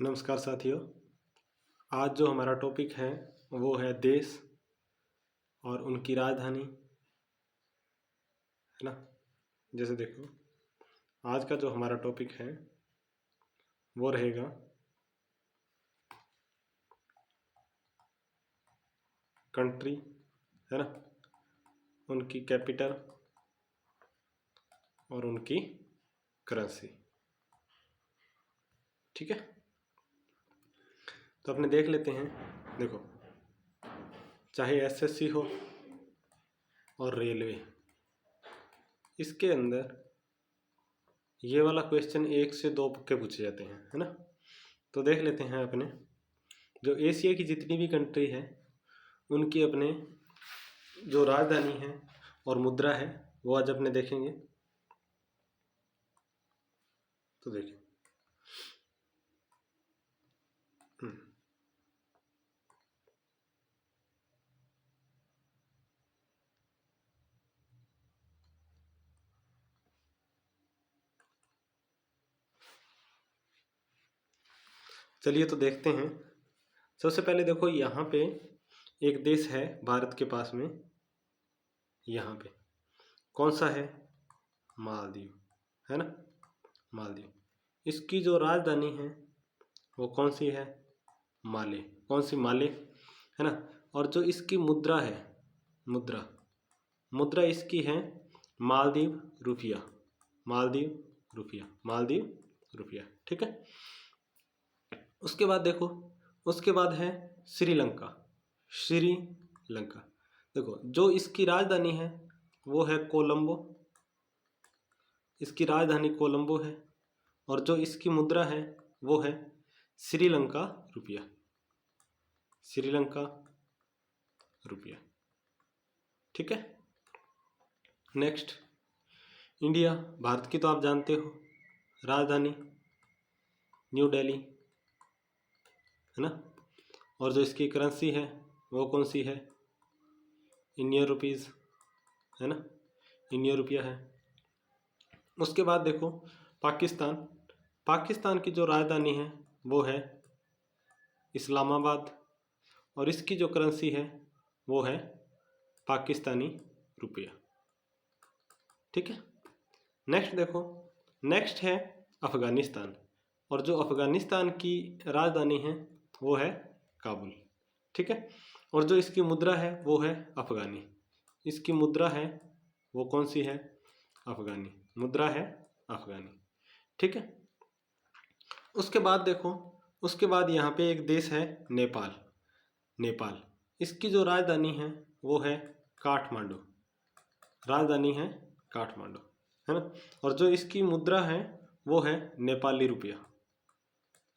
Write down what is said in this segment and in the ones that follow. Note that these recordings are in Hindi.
नमस्कार साथियों। आज जो हमारा टॉपिक है वो है देश और उनकी राजधानी, है ना। जैसे देखो, आज का जो हमारा टॉपिक है वो रहेगा कंट्री, है ना, उनकी कैपिटल और उनकी करेंसी। ठीक है, तो अपने देख लेते हैं। देखो, चाहे एसएससी हो और रेलवे, इसके अंदर ये वाला क्वेश्चन 1 से 2 पक्के पूछे जाते हैं, है ना। तो देख लेते हैं अपने जो एशिया की जितनी भी कंट्री है उनकी अपने जो राजधानी है और मुद्रा है वो आज अपने देखेंगे। तो देखिए, चलिए तो देखते हैं। सबसे पहले देखो, यहाँ पे एक देश है भारत के पास में, यहाँ पे कौन सा है? मालदीव, है ना। मालदीव, इसकी जो राजधानी है वो कौन सी है? माले। कौन सी? माले, है ना। और जो इसकी मुद्रा है, मुद्रा मुद्रा इसकी है मालदीव रुपया। मालदीव रुपया, मालदीव रुपया। ठीक है। उसके बाद देखो, उसके बाद है श्रीलंका। श्रीलंका, देखो जो इसकी राजधानी है वो है कोलंबो। इसकी राजधानी कोलंबो है और जो इसकी मुद्रा है वो है श्रीलंका रुपया। श्रीलंका रुपया। ठीक है। नेक्स्ट, इंडिया, भारत की तो आप जानते हो, राजधानी न्यू दिल्ली, है ना। और जो इसकी करेंसी है वो कौन सी है? इंडियन रुपीज़, है ना। इंडियन रुपया है। उसके बाद देखो, पाकिस्तान। पाकिस्तान की जो राजधानी है वो है इस्लामाबाद और इसकी जो करेंसी है वो है पाकिस्तानी रुपया। ठीक है। नेक्स्ट देखो, नेक्स्ट है अफ़गानिस्तान और जो अफ़गानिस्तान की राजधानी है वो है काबुल। ठीक है। और जो इसकी मुद्रा है वो है अफ़गानी। इसकी मुद्रा है वो कौन सी है? अफ़गानी। मुद्रा है अफ़गानी। ठीक है। उसके बाद देखो, उसके बाद यहाँ पे एक देश है नेपाल। नेपाल, इसकी जो राजधानी है वो है काठमांडू। राजधानी है काठमांडू, है ना। और जो इसकी मुद्रा है वो है नेपाली रुपया।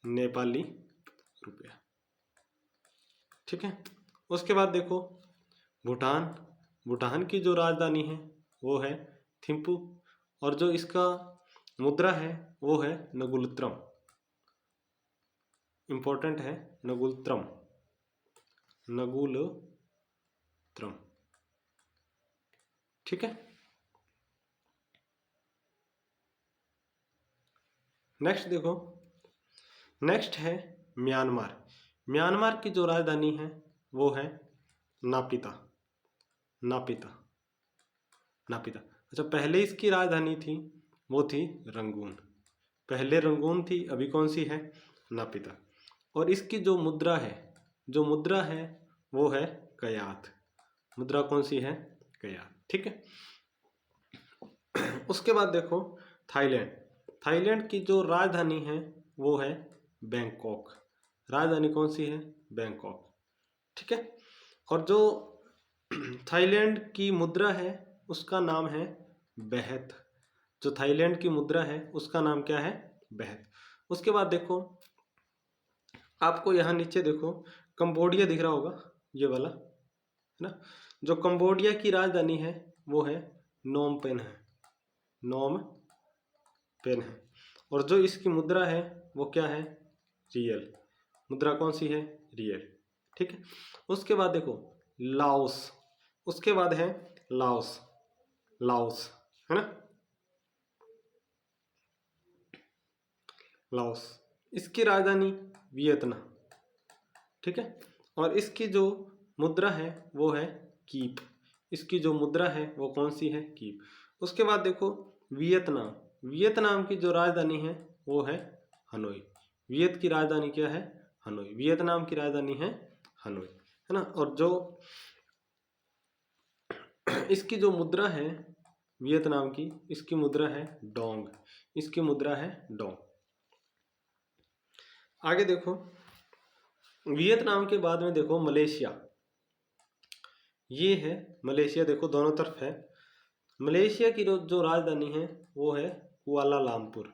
नेपाली रुपया। ठीक है। उसके बाद देखो, भूटान। भूटान की जो राजधानी है वो है थिम्पू और जो इसका मुद्रा है वो है नगुलत्रम। इंपॉर्टेंट है, नगुलत्रम। नगुलत्रम। ठीक है। नेक्स्ट देखो, नेक्स्ट है म्यांमार। म्यांमार की जो राजधानी है वो है नापिता। नापिता, नापिता। अच्छा, पहले इसकी राजधानी थी वो थी रंगून। पहले रंगून थी, अभी कौन सी है? नापिता। और इसकी जो मुद्रा है, जो मुद्रा है वो है कयात। मुद्रा कौन सी है? कयात। ठीक है। उसके बाद देखो, थाईलैंड। थाईलैंड की जो राजधानी है वो है बैंकॉक। राजधानी कौन सी है? बैंकॉक। ठीक है। और जो थाईलैंड की मुद्रा है उसका नाम है बेहत। जो थाईलैंड की मुद्रा है उसका नाम क्या है? बेहत। उसके बाद देखो, आपको यहाँ नीचे देखो कंबोडिया दिख रहा होगा, ये वाला, है ना। जो कंबोडिया की राजधानी है वो है नोम पेन है। नोम पेन है। और जो इसकी मुद्रा है वो क्या है? रियल। मुद्रा कौन सी है? रियल। ठीक है। उसके बाद देखो लाओस। उसके बाद है लाओस। लाओस, है ना। लाओस, इसकी राजधानी वियतनाम, ठीक है। और इसकी जो मुद्रा है वो है कीप, इसकी जो मुद्रा है वो कौन सी है, कीप। उसके बाद देखो वियतनाम, वियतनाम की जो राजधानी है वो है हनोई, वियत की राजधानी क्या है, हनोई, वियतनाम की राजधानी है हनोई, है ना। और जो इसकी जो मुद्रा है वियतनाम की, इसकी मुद्रा है डोंग, इसकी मुद्रा है डोंग। आगे देखो वियतनाम के बाद में देखो मलेशिया, ये है मलेशिया, देखो दोनों तरफ है। मलेशिया की जो राजधानी है वो है कुआलालंपुर,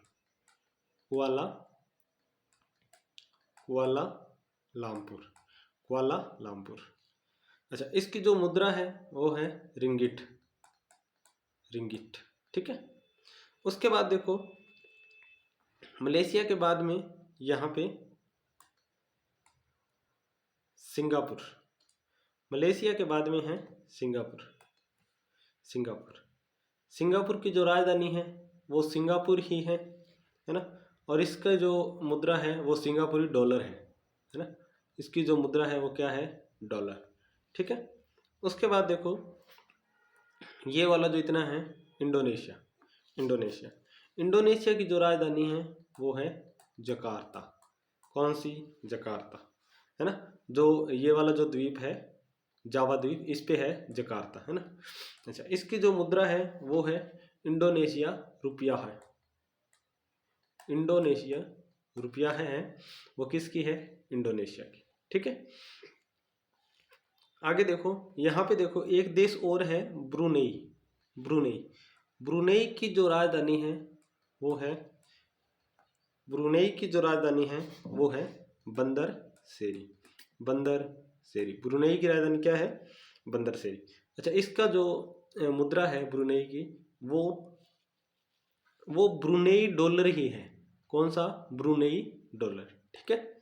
कुआलालंपुर, कुआलालंपुर। अच्छा, इसकी जो मुद्रा है वो है रिंगिट, रिंगिट, ठीक है। उसके बाद देखो मलेशिया के बाद में यहाँ पे सिंगापुर, मलेशिया के बाद में है सिंगापुर, सिंगापुर, सिंगापुर की जो राजधानी है वो सिंगापुर ही है ना। और इसका जो मुद्रा है वो सिंगापुरी डॉलर है ना, इसकी जो मुद्रा है वो क्या है, डॉलर, ठीक है। उसके बाद देखो ये वाला जो इतना है इंडोनेशिया, इंडोनेशिया, इंडोनेशिया की जो राजधानी है वो है जकार्ता, कौन सी, जकार्ता, है ना। जो ये वाला जो द्वीप है जावा द्वीप, इस पे है जकार्ता, है ना। अच्छा, इसकी जो मुद्रा है वो है इंडोनेशिया रुपया है, इंडोनेशिया रुपया है वो किसकी है, इंडोनेशिया की, ठीक है। आगे देखो यहाँ पे देखो एक देश और है ब्रुनेई, ब्रुनेई, ब्रुनेई की जो राजधानी है वो है, ब्रुनेई की जो राजधानी है वो है बंदर सेरी, बंदर सेरी, ब्रुनेई की राजधानी क्या है, बंदर सेरी। अच्छा, इसका जो मुद्रा है ब्रुनेई की वो ब्रुनेई डॉलर ही है, कौन सा, ब्रुनेई डॉलर, ठीक है।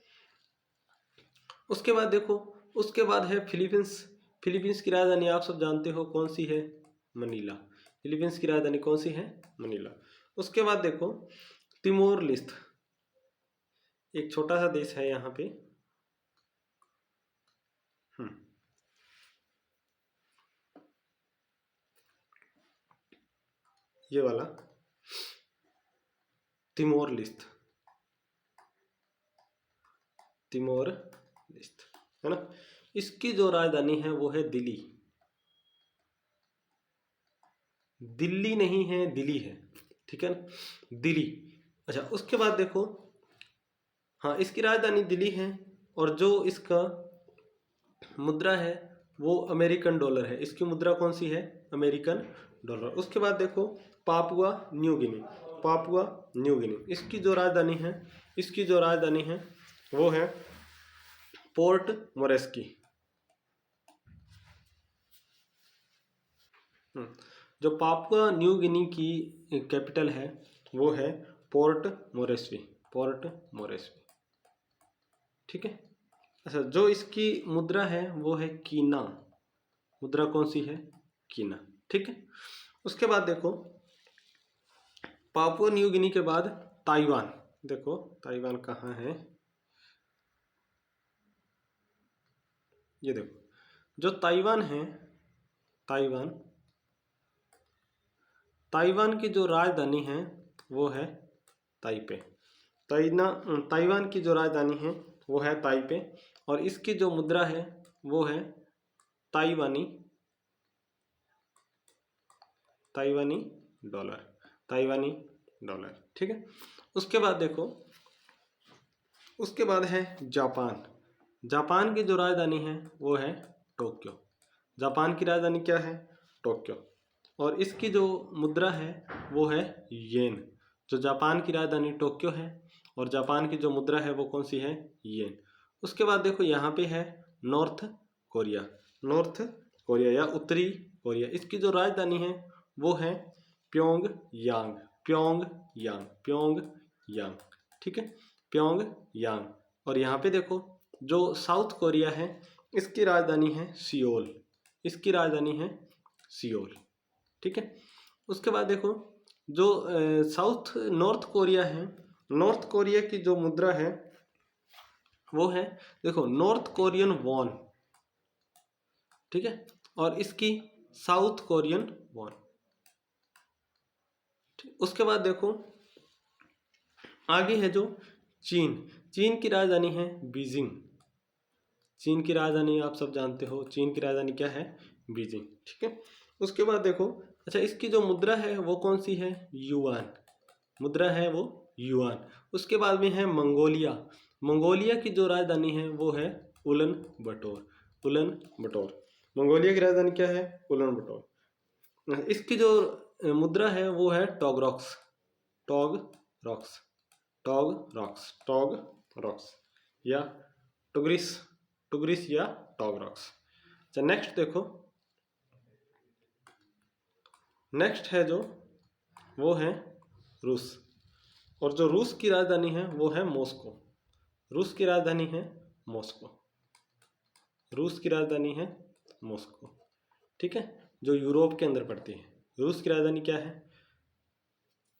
उसके बाद देखो उसके बाद है फिलीपींस, फिलीपींस की राजधानी आप सब जानते हो कौन सी है, मनीला, फिलीपींस की राजधानी कौन सी है, मनीला। उसके बाद देखो तिमोर लिस्त, एक छोटा सा देश है यहाँ पे, ये वाला तिमोर लिस्त, तिमोर लिस्त, है ना। इसकी जो राजधानी है वो है दिल्ली, दिल्ली नहीं है, दिल्ली है, ठीक है ना, दिल्ली। अच्छा, उसके बाद देखो हाँ इसकी राजधानी दिल्ली है और जो इसका मुद्रा है वो अमेरिकन डॉलर है, इसकी मुद्रा कौन सी है, अमेरिकन डॉलर। उसके बाद देखो Papua New Guinea, Papua New Guinea, इसकी जो राजधानी है, इसकी जो राजधानी है वो है पोर्ट मोरेस्की, जो पापुआ न्यू गिनी की कैपिटल है वो है पोर्ट मोरेस्वी, पोर्ट मोरेस्वी, ठीक है। अच्छा, जो इसकी मुद्रा है वो है कीना, मुद्रा कौन सी है, कीना, ठीक है। उसके बाद देखो पापुआ न्यू गिनी के बाद ताइवान, देखो ताइवान कहाँ है, ये देखो जो ताइवान है, ताइवान, ताइवान की जो राजधानी है वो है ताइपे, ताइवान की जो राजधानी है वो है ताइपे और इसकी जो मुद्रा है वो है ताइवानी, ताइवानी डॉलर, ताइवानी डॉलर, ठीक है। उसके बाद देखो उसके बाद है जापान, जापान की जो राजधानी है वो है टोक्यो, जापान की राजधानी क्या है, टोक्यो। और इसकी जो मुद्रा है वो है येन, जो जापान की राजधानी टोक्यो है और जापान की जो मुद्रा है वो कौन सी है, येन। उसके बाद देखो यहाँ पे है नॉर्थ कोरिया, नॉर्थ कोरिया या उत्तरी कोरिया, इसकी जो राजधानी है वो है प्योंग यांग, प्योंग यांग, प्योंग यांग, ठीक है, प्योंग यांग। और यहाँ पे देखो जो साउथ कोरिया है इसकी राजधानी है सियोल, इसकी राजधानी है सियोल, ठीक है। उसके बाद देखो जो साउथ नॉर्थ कोरिया है नॉर्थ कोरिया की जो मुद्रा है वो है, देखो, नॉर्थ कोरियन वॉन, ठीक है, और इसकी साउथ कोरियन वॉन। उसके बाद देखो आगे है जो चीन। चीन की राजधानी है बीजिंग। चीन की राजधानी आप सब जानते हो, चीन की राजधानी क्या है? बीजिंग, ठीक है। उसके बाद देखो, अच्छा, इसकी जो मुद्रा है वो कौन सी है? युआन। मुद्रा है वो युआन। उसके बाद में है मंगोलिया। मंगोलिया की जो राजधानी है वो है उलन बटोर। उलन बटोर। मंगोलिया की राजधानी क्या है? उलन बटोर। इसकी जो मुद्रा है वो है टॉग रॉक्स। टॉग रॉक्स। टॉग रॉक्स। टॉग रॉक्स या टुग्रिस। टुग्रिस या टॉग रॉक्स। अच्छा, नेक्स्ट देखो, नेक्स्ट है जो वो है रूस। और जो रूस की राजधानी है वो है मॉस्को। रूस की राजधानी है मॉस्को। रूस की राजधानी है मॉस्को, ठीक है, जो यूरोप के अंदर पड़ती है। रूस की राजधानी क्या है?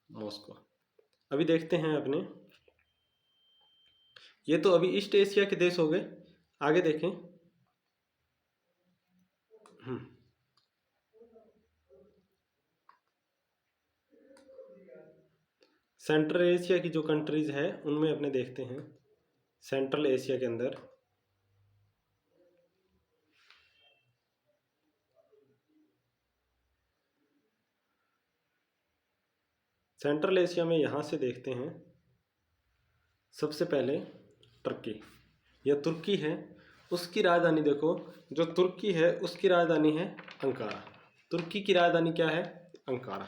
मॉस्को। अभी देखते हैं अपने, ये तो अभी ईस्ट एशिया के देश हो गए। आगे देखें। सेंट्रल एशिया की जो कंट्रीज है उनमें अपने देखते हैं। सेंट्रल एशिया के अंदर सेंट्रल एशिया में यहाँ से देखते हैं सबसे पहले टर्की। यह तुर्की है। उसकी राजधानी देखो, जो तुर्की है उसकी राजधानी है अंकारा। तुर्की की राजधानी क्या है? अंकारा।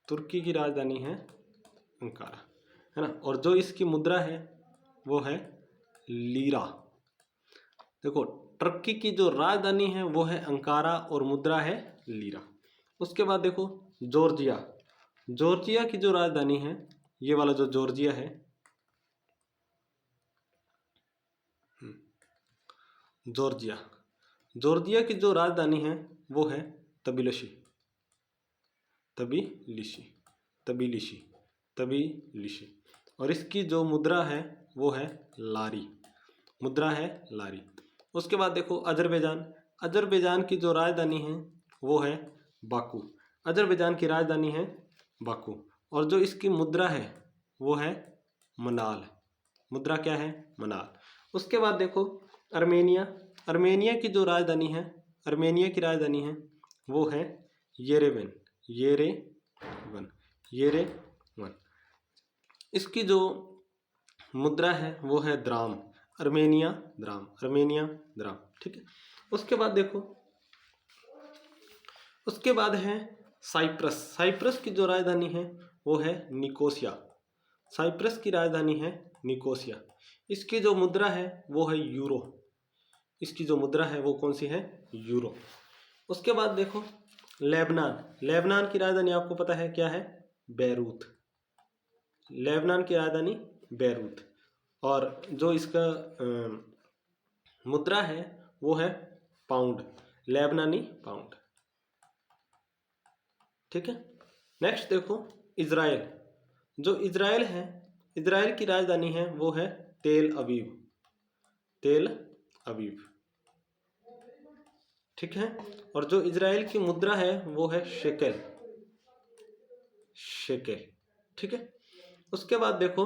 तुर्की की राजधानी है अंकारा, है ना। और जो इसकी मुद्रा है वो है लीरा। देखो, टर्की की जो राजधानी है वो है अंकारा और मुद्रा है लीरा। उसके बाद देखो जॉर्जिया। जॉर्जिया की जो राजधानी है, ये वाला जो जॉर्जिया है, जॉर्जिया। जॉर्जिया की जो राजधानी है वो है तबिलिसी। तबिलिसी। तबिलिसी। तबिलिसी। और इसकी जो मुद्रा है वो है लारी। मुद्रा है लारी। उसके बाद देखो अजरबैजान। अजरबैजान की जो राजधानी है वो है बाकू। अजरबैजान की राजधानी है बाकू। और जो इसकी मुद्रा है वो है मनाल। मुद्रा क्या है? मनाल। उसके बाद देखो अर्मेनिया। अर्मेनिया की जो राजधानी है, अर्मेनिया की राजधानी है वो है येरेवन। येरेवन। येरेवन। इसकी जो मुद्रा है वो है dram. Armenia dram. Armenia dram, ठीक है। उसके बाद देखो, उसके बाद है साइप्रस। साइप्रस की जो राजधानी है वो है निकोसिया। साइप्रस की राजधानी है निकोसिया। इसकी जो मुद्रा है वो है यूरो। इसकी जो मुद्रा है वो कौन सी है? यूरो। उसके बाद देखो लेबनान। लेबनान की राजधानी आपको पता है क्या है? बैरूत। लेबनान की राजधानी बैरूत। और जो इसका मुद्रा है वो है पाउंड। लेबनानी पाउंड, ठीक है। नेक्स्ट देखो इज़राइल। जो इज़राइल है, इज़राइल की राजधानी है वो है तेल अवीव। तेल अवीव, ठीक है। और जो इज़राइल की मुद्रा है वो है शेकेल। शेकेल, ठीक है। उसके बाद देखो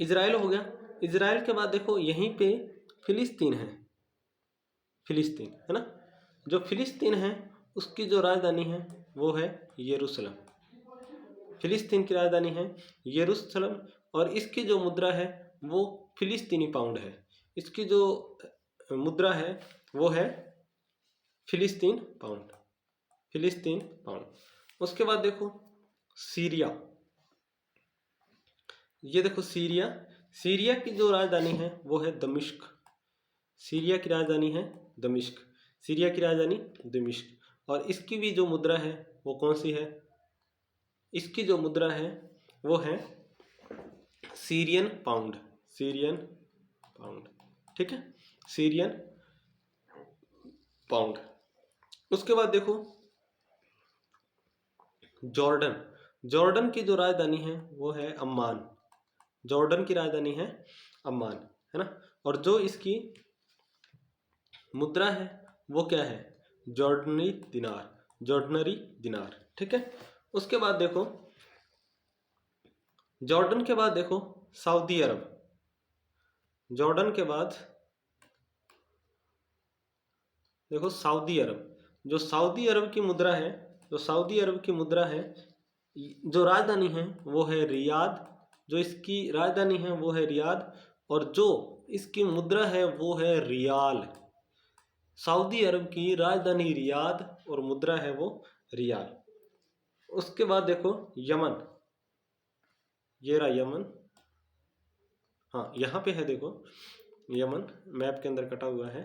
इज़राइल हो गया। इज़राइल के बाद देखो यहीं पे फिलिस्तीन है। फिलिस्तीन, है ना। जो फिलिस्तीन है उसकी जो राजधानी है वो है यरूशलेम। फिलिस्तीन की राजधानी है यरूशलेम। और इसकी जो मुद्रा है वो फिलिस्तीनी पाउंड है। इसकी जो मुद्रा है वो है फिलिस्तीन पाउंड। फिलिस्तीन पाउंड। उसके बाद देखो सीरिया। ये देखो सीरिया। सीरिया की जो राजधानी है वो है दमिश्क। सीरिया की राजधानी है दमिश्क। सीरिया की राजधानी दमिश्क। और इसकी भी जो मुद्रा है वो कौन सी है? इसकी जो मुद्रा है वो है सीरियन पाउंड। सीरियन पाउंड, ठीक है। Syrian pound. उसके बाद देखो जॉर्डन, जॉर्डन की जो राजधानी है वो है अम्मान। जॉर्डन की राजधानी है अम्मान, है ना। और जो इसकी मुद्रा है वो क्या है, जॉर्डनरी दिनार, जॉर्डनरी दिनार, ठीक है। उसके बाद देखो जॉर्डन के बाद देखो सऊदी अरब, जॉर्डन के बाद देखो सऊदी अरब। जो सऊदी अरब की मुद्रा है, जो सऊदी अरब की मुद्रा है, जो राजधानी है वो है रियाद, जो इसकी राजधानी है वो है रियाद, और जो इसकी मुद्रा है वो है रियाल। सऊदी अरब की राजधानी रियाद और मुद्रा है वो रियाल। उसके बाद देखो यमन, ये रहा यमन, हाँ यहाँ पे है देखो यमन, मैप के अंदर कटा हुआ है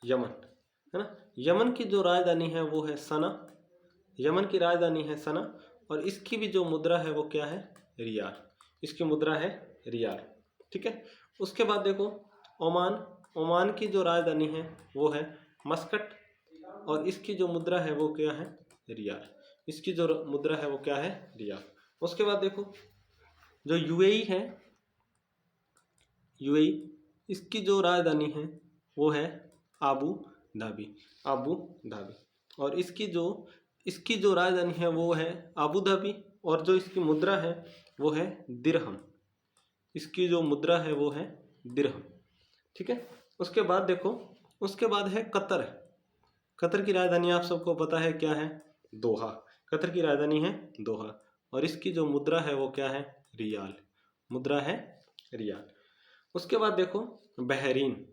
यमन, है ना। यमन की जो राजधानी है वो है सना, यमन की राजधानी है सना, और इसकी भी जो मुद्रा है वो क्या है, रियाल, इसकी मुद्रा है रियाल, ठीक है। उसके बाद देखो ओमान, ओमान की जो राजधानी है वो है मस्कट, और इसकी जो मुद्रा है वो क्या है, रियाल, इसकी जो मुद्रा है वो क्या है, रियाल। उसके बाद देखो जो यूएई है, यूएई, इसकी जो राजधानी है वो है आबू धाबी, आबू धाबी, और इसकी जो राजधानी है वो है आबू धाबी, और जो इसकी मुद्रा है वो है दिरहम, इसकी जो मुद्रा है वो है दिरहम, ठीक है। उसके बाद देखो, उसके बाद है कतर, कतर की राजधानी आप सबको पता है क्या है, दोहा, कतर की राजधानी है दोहा, और इसकी जो मुद्रा है वो क्या है, रियाल, मुद्रा है रियाल। उसके बाद देखो बहरीन,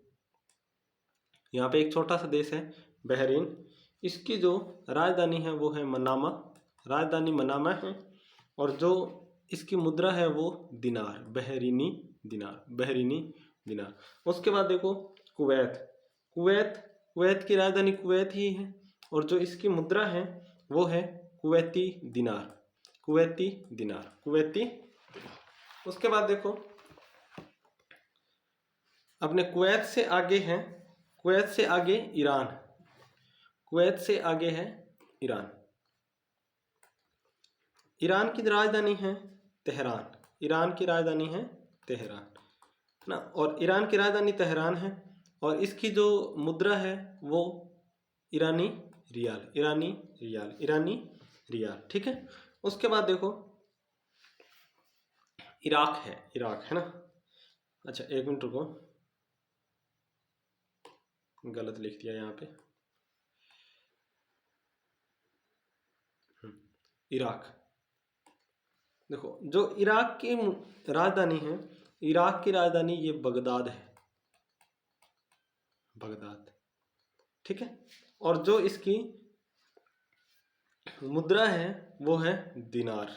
यहाँ पे एक छोटा सा देश है बहरीन, इसकी जो राजधानी है वो है मनामा, राजधानी मनामा है, और जो इसकी मुद्रा है वो दिनार, बहरीनी दिनार, बहरीनी दिनार। उसके बाद देखो कुवैत, कुवैत, कुवैत की राजधानी कुवैत ही है, और जो इसकी मुद्रा है वो है कुवैती दिनार, कुवैती दिनार, कुवैती। उसके बाद देखो अपने कुवैत से आगे है, कुवैत से आगे ईरान, कुवैत से आगे है ईरान, ईरान की राजधानी है तेहरान, ईरान की राजधानी है तेहरान, है ना। और ईरान की राजधानी तेहरान है, और इसकी जो मुद्रा है वो ईरानी रियाल, ईरानी रियाल, ईरानी रियाल, ठीक है। उसके बाद देखो इराक है, इराक, है ना। अच्छा एक मिनट रुको, गलत लिख दिया यहाँ पे, इराक। देखो जो इराक की राजधानी है, इराक की राजधानी ये बगदाद है, बगदाद, ठीक है। और जो इसकी मुद्रा है वो है दिनार,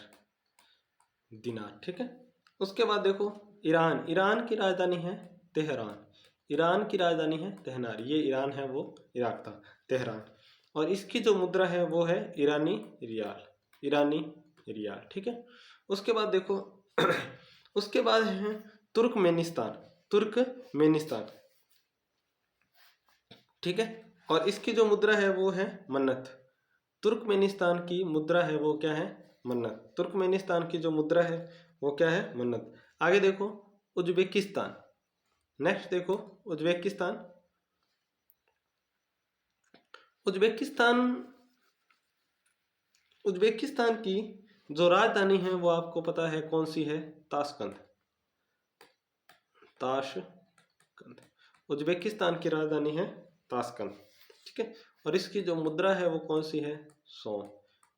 दिनार, ठीक है। उसके बाद देखो ईरान, ईरान की राजधानी है तेहरान, ईरान की राजधानी है तेहरान, ये ईरान है वो इराक था, तेहरान, और इसकी जो मुद्रा है वो है ईरानी रियाल, ईरानी रियाल, ठीक है। उसके बाद देखो उसके बाद है तुर्कमेनिस्तान, तुर्कमेनिस्तान, ठीक है, और इसकी जो मुद्रा है वो है मन्नत, तुर्कमेनिस्तान की मुद्रा है वो क्या है, मन्नत, तुर्कमेनिस्तान की जो मुद्रा है वो क्या है, मन्नत। आगे देखो उज्बेकिस्तान, नेक्स्ट देखो उज्बेकिस्तान, उज्बेकिस्तान, उज्बेकिस्तान की जो राजधानी है वो आपको पता है कौन सी है, ताशकंद, ताशकंद, उज्बेकिस्तान की राजधानी है ताशकंद, ठीक है। और इसकी जो मुद्रा है वो कौन सी है, सोन,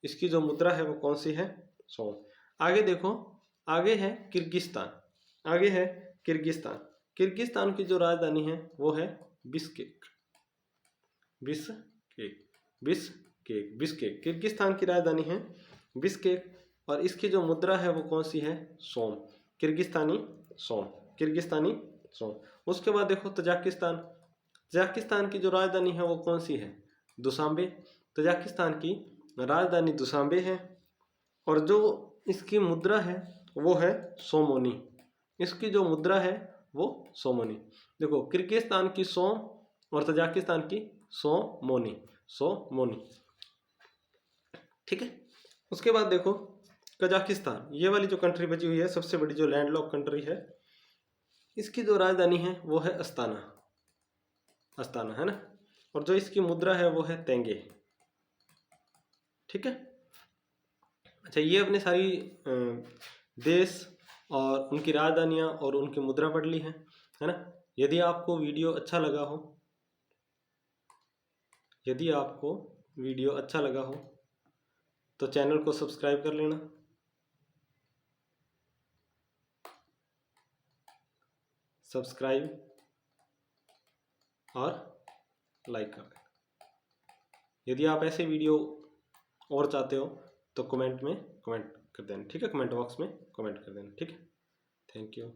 इसकी जो मुद्रा है वो कौन सी है, सोन। आगे देखो, आगे है किर्गिस्तान, आगे है किर्गिस्तान, किर्गिस्तान की जो राजधानी है वो है Bishkek, Bishkek, Bishkek, Bishkek, Kyrgyzstan की राजधानी है बिश्केक, और इसकी जो मुद्रा है वो कौन सी है, सोम, किर्गिस्तानी सोम, किर्गिस्तानी सोम। उसके बाद देखो तजाकिस्तान, तजाकिस्तान की जो राजधानी है वो कौन सी है, दुशांबे, तजाकिस्तान की राजधानी दुशांबे है, और जो इसकी मुद्रा है वो है सोमोनी, इसकी जो मुद्रा है वो सोमोनी। देखो किर्गिस्तान की सोम, और तजाकिस्तान की सोमोनी। ठीक है। उसके बाद देखो कजाकिस्तान, ये वाली जो कंट्री बची हुई है, सबसे बड़ी जो लैंडलॉक कंट्री है, इसकी जो राजधानी है वो है अस्ताना है ना, और जो इसकी मुद्रा है वो है तेंगे। ठीक है। अच्छा, ये अपने सारी देश और उनकी राजधानियाँ और उनकी मुद्रा पढ़ ली है ना। यदि आपको वीडियो अच्छा लगा हो तो चैनल को सब्सक्राइब कर लेना, और लाइक कर देना। यदि आप ऐसे वीडियो और चाहते हो तो कमेंट कर देना। ठीक है, कमेंट बॉक्स में कमेंट कर देना। ठीक है, थैंक यू।